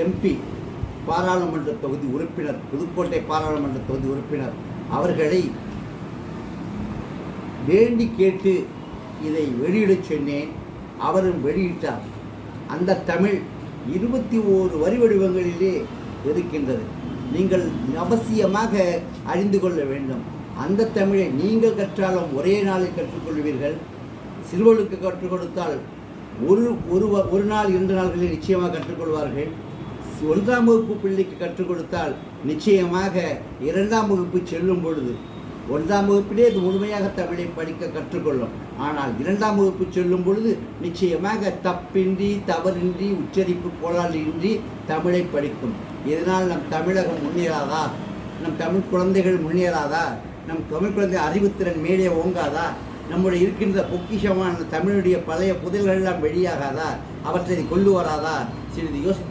MP பாராளுமன்ற தொகுதி உறுப்பினர், புதுக்கோட்டை பாராளுமன்ற தொகுதி உறுப்பினர் அவர்களை வேண்டி கேட்டு இதை வெளியிடச் சொன்னேன். அவரும் வெளியிட்டார். அந்த தமிழ் 21 வரி வடிவங்களிலே இருக்கின்றது. நீங்கள் அவசியமாக அறிந்து கொள்ள வேண்டும். அந்த தமிழை நீங்கள் கற்றாலும் ஒரே நாளில் கற்றுக்கொள்வீர்கள். சிறுவர்களுக்கு கற்றுக் கொடுத்தால் ஒரு நாள் 2 நாள்களில் நிச்சயமாக கற்றுக்கொள்வார்கள். 1ஆம் வகுப்பு பிள்ளைக்கு கற்றுக் கொடுத்தால் நிச்சயமாக 2ஆம் வகுப்பு செல்லும் பொழுது 1ஆம் வகுப்பிலே இது முழுமையாக தமிழை படிக்க கற்றுக்கொள்ளும். ஆனால் 2ஆம் வகுப்பு செல்லும் பொழுது நிச்சயமாக தப்பின்றி தவறின்றி உச்சரிப்பு கோளாறின்றி தமிழை படிக்கும். இதனால் நம் தமிழகம் முன்னேறாதா? நம் தமிழ் குழந்தைகள் முன்னேறாதா? நம் தமிழ் குழந்தை அறிவுத்திறன் மேலே ஓங்காதா? நம்முடைய இருக்கின்ற பொக்கிஷமான தமிழுடைய பழைய புதையல்கள் எல்லாம் வெளியாகாதா? அவற்றை கொண்டு வராதா? சிறிது யோசி.